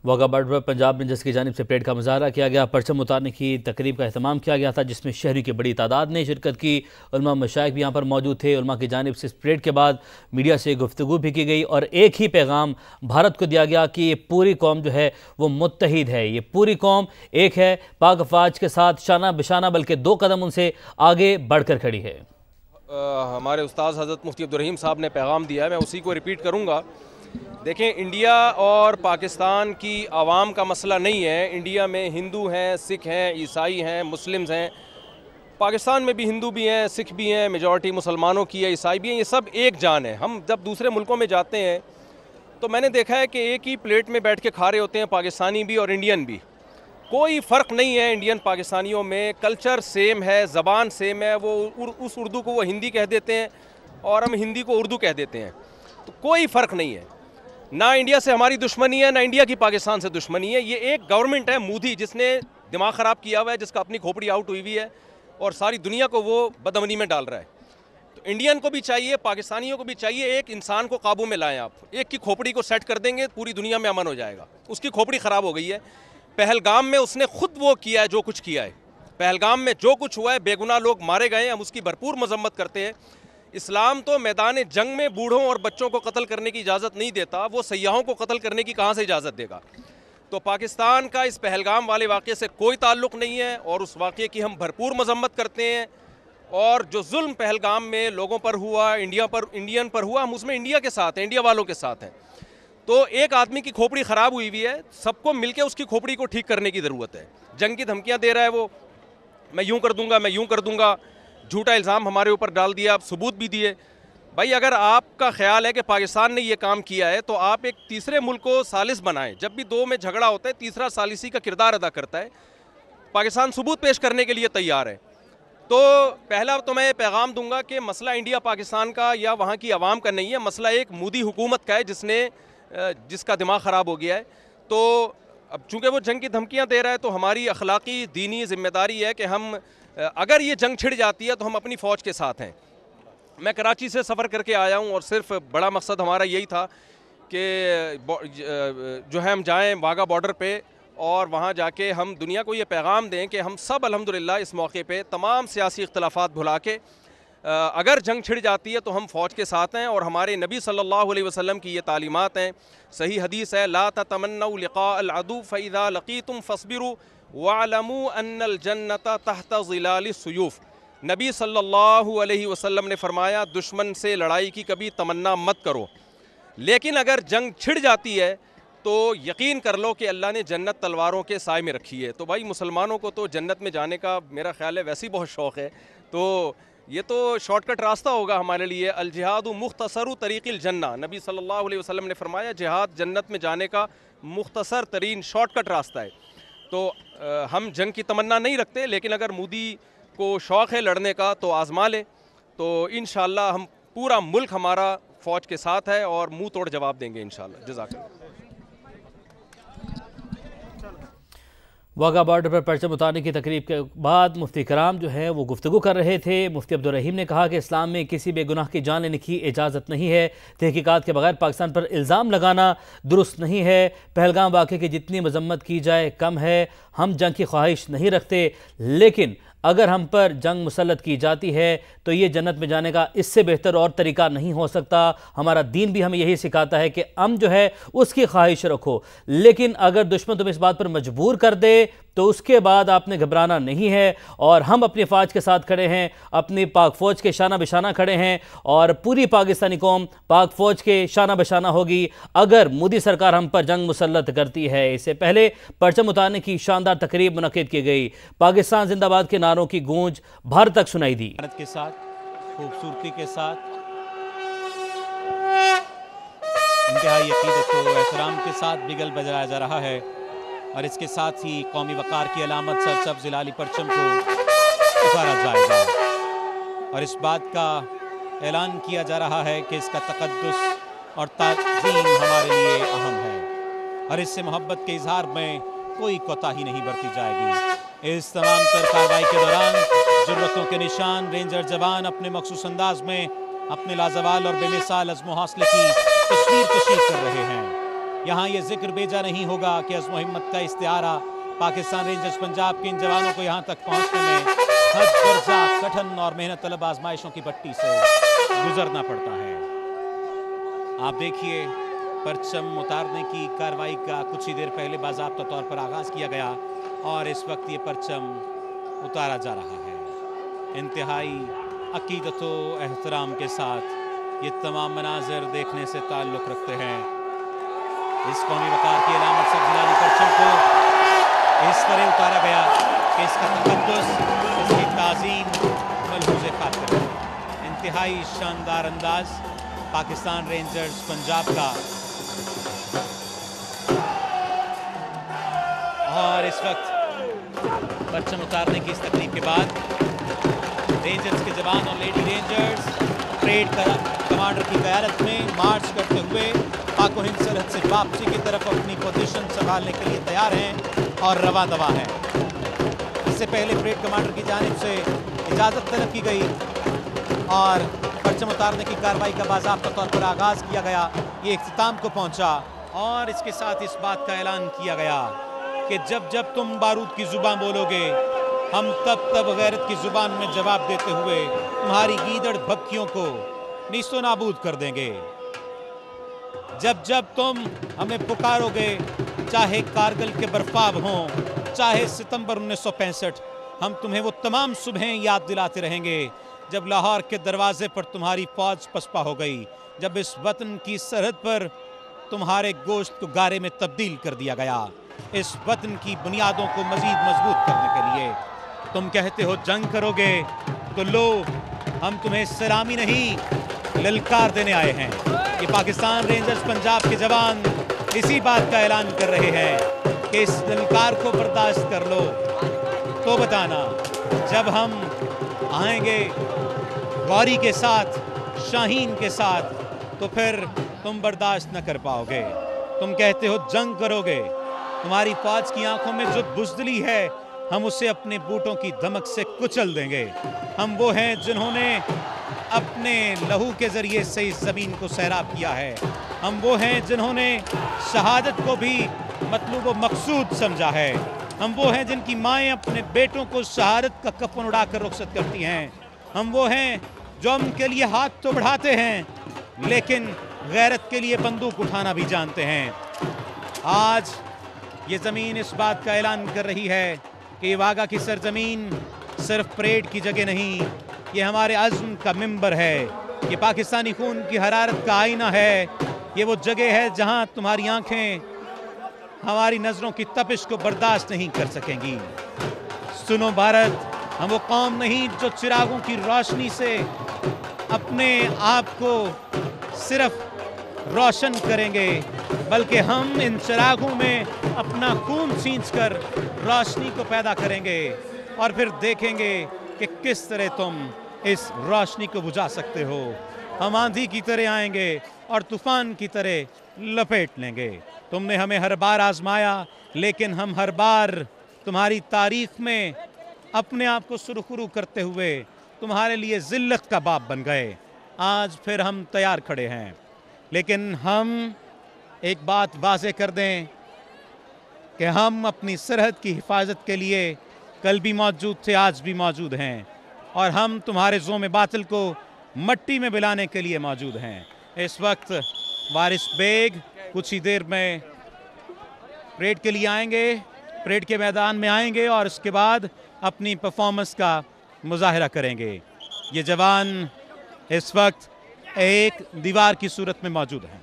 Wagah border पर Punjab rangers की जानिब से परेड का मुजाहरा किया गया। परचम उतारने की तकरीब का अहतमाम किया गया था, जिसमें शहरी की बड़ी तादाद ने शिरकत की। उलमा मशाइख भी यहाँ पर मौजूद थे। उलमा की जानिब से इस परेड के बाद मीडिया से गुफ्तगू भी की गई और एक ही पैगाम भारत को दिया गया कि ये पूरी कौम जो है वो मुत्तहिद है, ये पूरी कौम एक है, पाक अफवाज के साथ शाना बिशाना बल्कि 2 कदम उनसे आगे बढ़कर खड़ी है। हमारे उस्ताद हज़रत मुफ्ती अब्दुल रहीम साहब ने पैगाम दिया है, मैं उसी को रिपीट करूँगा। देखें, इंडिया और पाकिस्तान की आवाम का मसला नहीं है। इंडिया में हिंदू हैं, सिख हैं, ईसाई हैं, मुस्लिम्स हैं। पाकिस्तान में भी हिंदू भी हैं, सिख भी हैं, मेजॉरिटी मुसलमानों की है, ईसाई भी हैं। ये सब एक जान है। हम जब दूसरे मुल्कों में जाते हैं तो मैंने देखा है कि एक ही प्लेट में बैठ के खा रहे होते हैं, पाकिस्तानी भी और इंडियन भी। कोई फ़र्क नहीं है इंडियन पाकिस्तानियों में। कल्चर सेम है, ज़बान सेम है। वो उस उर्दू को वो हिंदी कह देते हैं और हम हिंदी को उर्दू कह देते हैं। तो कोई फ़र्क नहीं है। ना इंडिया से हमारी दुश्मनी है, ना इंडिया की पाकिस्तान से दुश्मनी है। ये एक गवर्नमेंट है मोदी, जिसने दिमाग ख़राब किया हुआ है, जिसका अपनी खोपड़ी आउट हुई हुई है और सारी दुनिया को वो बदअमनी में डाल रहा है। तो इंडियन को भी चाहिए, पाकिस्तानियों को भी चाहिए, एक इंसान को काबू में लाएं। आप एक की खोपड़ी को सेट कर देंगे, पूरी दुनिया में अमन हो जाएगा। उसकी खोपड़ी ख़राब हो गई है। पहलगाम में उसने खुद वो किया है जो कुछ किया है। पहलगाम में जो कुछ हुआ है, बेगुनाह लोग मारे गए, हम उसकी भरपूर मजम्मत करते हैं। इस्लाम तो मैदान जंग में बूढ़ों और बच्चों को कत्ल करने की इजाज़त नहीं देता, वो सयाहों को कत्ल करने की कहाँ से इजाज़त देगा। तो पाकिस्तान का इस पहलगाम वाले वाक़े से कोई ताल्लुक़ नहीं है और उस वाक़े की हम भरपूर मजम्मत करते हैं। और जो जुल्म पहलगाम में लोगों पर हुआ, इंडियन पर हुआ, हम उसमें इंडिया के साथ हैं, इंडिया वालों के साथ हैं। तो एक आदमी की खोपड़ी ख़राब हुई हुई है, सबको मिलके उसकी खोपड़ी को ठीक करने की ज़रूरत है। जंग की धमकियाँ दे रहा है वो, मैं यूँ कर दूंगा, मैं यूँ कर दूंगा, झूठा इल्ज़ाम हमारे ऊपर डाल दिया, आप सबूत भी दिए। भाई, अगर आपका ख्याल है कि पाकिस्तान ने ये काम किया है तो आप एक तीसरे मुल्क को सालिस बनाएं। जब भी दो में झगड़ा होता है, तीसरा सालिसी का किरदार अदा करता है। पाकिस्तान सबूत पेश करने के लिए तैयार है। तो पहला तो मैं पैगाम दूंगा कि मसला इंडिया पाकिस्तान का या वहाँ की आवाम का नहीं है, मसला एक मोदी हुकूमत का है जिसका दिमाग ख़राब हो गया है। तो अब चूँकि वो जंग की धमकियाँ दे रहा है तो हमारी अखलाकी दीनी ज़िम्मेदारी है कि हम, अगर ये जंग छिड़ जाती है तो हम अपनी फ़ौज के साथ हैं। मैं कराची से सफ़र करके आया हूँ और सिर्फ बड़ा मकसद हमारा यही था कि जो है हम जाएँ वाघा बॉर्डर पे और वहाँ जाके हम दुनिया को ये पैगाम दें कि हम सब अल्हम्दुलिल्लाह इस मौके पे तमाम सियासी इख्तलाफात भुला के अगर जंग छिड़ जाती है तो हम फ़ौज के साथ हैं। और हमारे नबी सल्लल्लाहु अलैहि वसल्लम की ये तालीमात हैं, सही हदीस है, ला ततमन्नौ लिक़ा अल अदु फ़इज़ा लक़ीतुम फ़स्बिरु वअलमू अन्नल जन्नत तहत ज़िलालि सुयूफ़। नबी सल्लल्लाहु अलैहि वसल्लम ने फरमाया, दुश्मन से लड़ाई की कभी तमन्ना मत करो, लेकिन अगर जंग छिड़ जाती है तो यकीन कर लो कि अल्लाह ने जन्नत तलवारों के साए में रखी है। तो भाई, मुसलमानों को तो जन्नत में जाने का मेरा ख्याल है वैसे ही बहुत शौक़ है। तो ये तो शॉर्टकट रास्ता होगा हमारे लिए। अल जिहादु मुख्तसरु तरीक़िल जन्ना, नबी सल्लल्लाहु अलैहि वसल्लम ने फरमाया, जिहाद जन्नत में जाने का मुख्तसर तरीन शॉर्टकट रास्ता है। तो हम जंग की तमन्ना नहीं रखते, लेकिन अगर मोदी को शौक़ है लड़ने का तो आज़मा ले। तो इंशाअल्लाह हम पूरा मुल्क हमारा फ़ौज के साथ है और मुँह तोड़ जवाब देंगे इंशाअल्लाह। जज़ाकल्लाह। वाघा बॉर्डर पर परचम उतारने की तकरीब के बाद मुफ्ती कराम जो है वो गुफ्तगू कर रहे थे। मुफ्ती अब्दुल रहीम ने कहा कि इस्लाम में किसी बेगुनाह की जान लेने की इजाज़त नहीं है। तहकीकात के बगैर पाकिस्तान पर इल्ज़ाम लगाना दुरुस्त नहीं है। पहलगाम वाक़े की जितनी मजम्मत की जाए कम है। हम जंग की ख्वाहिश नहीं रखते, लेकिन अगर हम पर जंग मुसल्लत की जाती है तो ये जन्नत में जाने का इससे बेहतर और तरीका नहीं हो सकता। हमारा दीन भी हमें यही सिखाता है कि हम जो है उसकी ख्वाहिश रखो, लेकिन अगर दुश्मन तुम्हें इस बात पर मजबूर कर दे तो उसके बाद आपने घबराना नहीं है। और हम अपनी फ़ौज के साथ खड़े हैं, अपनी पाक फ़ौज के शाना बिशाना खड़े हैं और पूरी पाकिस्तानी कौम पाक फ़ौज के शाना बिशाना होगी अगर मोदी सरकार हम पर जंग मुसल्लत करती है। इससे पहले परचम उतारने की शानदार तकरीब मुनक़िद की गई। पाकिस्तान जिंदाबाद के नारों की गूंज भारत तक सुनाई दी। भारत के साथ खूबसूरती के साथ इंतहाई अक़ीदत व एहतराम के साथ बिगल बजाया जा रहा है और इसके साथ ही कौमी वक़ार की अलामत सरसब्ज़ हिलाली परचम को उतारा जाएगा और इस बात का ऐलान किया जा रहा है कि इसका तक़द्दुस और ताज़ीम हमारे लिए अहम है और इससे मोहब्बत के इजहार में कोई कोताही नहीं बरती जाएगी। इस तमाम तर कार्रवाई के दौरान ज़रूरतों के निशान रेंजर जवान अपने मखसूस अंदाज में अपने लाजवाल और बेमिसाल अज़्म व हौसले की तस्वीर कशी कर रहे हैं। यहाँ ये जिक्र बेजा नहीं होगा कि अज़्म हिम्मत का इस्तिहारा पाकिस्तान रेंजर्स पंजाब के इन जवानों को यहाँ तक पहुँचने में हद दर्जा कठिन और मेहनत तलब आजमाइशों की पट्टी से गुजरना पड़ता है। आप देखिए, परचम उतारने की कार्रवाई का कुछ ही देर पहले बाज़ाब्ता तौर पर आगाज़ किया गया और इस वक्त ये परचम उतारा जा रहा है। इंतहाई अकीदत व एहतराम के साथ ये तमाम मनाज़िर देखने से ताल्लुक़ रखते हैं। इस कौमी वक़ार की अलामत सब्ज़ परचम को इस तरह उतारा गया कि इसका तक़द्दुस, इसकी ताज़ीम मलहूज़े खातिर है। इंतहाई शानदार अंदाज पाकिस्तान रेंजर्स पंजाब का। और इस वक्त परचम उतारने की इस तकरीब के बाद रेंजर्स के जवान और लेडी रेंजर्स परेड कमांडर की क़यादत में मार्च करते हुए पाक हिंद सरहद से वापसी की तरफ अपनी पोजीशन संभालने के लिए तैयार हैं और रवा दवा हैं। इससे पहले परेड कमांडर की जानिब से इजाज़त तलब की गई और परचम उतारने की कार्रवाई का बाज़ाब्ता तौर पर आगाज़ किया गया। ये इख्तिताम को पहुंचा और इसके साथ इस बात का ऐलान किया गया कि जब जब तुम बारूद की ज़ुबान बोलोगे, हम तब तब गैरत की ज़ुबान में जवाब देते हुए तुम्हारी गीदड़ भक्कियों को नीस्तो नाबूद कर देंगे। जब जब तुम हमें पुकारोगे, चाहे कारगिल के बर्फाब हों, चाहे सितंबर 1965, हम तुम्हें वो तमाम सुबहें याद दिलाते रहेंगे जब लाहौर के दरवाजे पर तुम्हारी फौज पसपा हो गई, जब इस वतन की सरहद पर तुम्हारे गोश्त को गारे में तब्दील कर दिया गया। इस वतन की बुनियादों को मजीद मजबूत करने के लिए तुम कहते हो जंग करोगे, तो लो, हम तुम्हें सलामी नहीं ललकार देने आए हैं। ये पाकिस्तान रेंजर्स पंजाब के जवान इसी बात का ऐलान कर रहे हैं कि इस ललकार को बर्दाश्त कर लो तो बताना, जब हम आएंगे गौरी के साथ, शाहीन के साथ, तो फिर तुम बर्दाश्त न कर पाओगे। तुम कहते हो जंग करोगे, तुम्हारी फौज की आंखों में जो बुज़दिली है, हम उसे अपने बूटों की धमक से कुचल देंगे। हम वो हैं जिन्होंने अपने लहू के ज़रिए से इस ज़मीन को सैराब किया है। हम वो हैं जिन्होंने शहादत को भी मतलूब व मकसूद समझा है। हम वो हैं जिनकी माएँ अपने बेटों को शहादत का कफन उड़ाकर रुखसत करती हैं। हम वो हैं जो उनके लिए हाथ तो बढ़ाते हैं, लेकिन गैरत के लिए बंदूक उठाना भी जानते हैं। आज ये ज़मीन इस बात का ऐलान कर रही है कि वागा की सरजमीन सिर्फ परेड की जगह नहीं, ये हमारे अज़्म का मिंबर है। ये पाकिस्तानी खून की हरारत का आईना है। ये वो जगह है जहां तुम्हारी आंखें हमारी नज़रों की तपिश को बर्दाश्त नहीं कर सकेंगी। सुनो भारत, हम वो कौम नहीं जो चिरागों की रोशनी से अपने आप को सिर्फ रोशन करेंगे, बल्कि हम इन चिरागों में अपना खून सींचकर रोशनी को पैदा करेंगे और फिर देखेंगे कि किस तरह तुम इस रोशनी को बुझा सकते हो। हम आंधी की तरह आएंगे और तूफान की तरह लपेट लेंगे। तुमने हमें हर बार आजमाया, लेकिन हम हर बार तुम्हारी तारीफ में अपने आप को सुरखरू करते हुए तुम्हारे लिए जिल्लत का बाप बन गए। आज फिर हम तैयार खड़े हैं, लेकिन हम एक बात वाज़ेह कर दें कि हम अपनी सरहद की हिफाजत के लिए कल भी मौजूद थे, आज भी मौजूद हैं, और हम तुम्हारे ज़ोम बातिल को मट्टी में मिलाने के लिए मौजूद हैं। इस वक्त वारिस बेग कुछ ही देर में परेड के लिए आएंगे, परेड के मैदान में आएंगे और उसके बाद अपनी परफॉर्मेंस का मुजाहिरा करेंगे। ये जवान इस वक्त एक दीवार की सूरत में मौजूद हैं।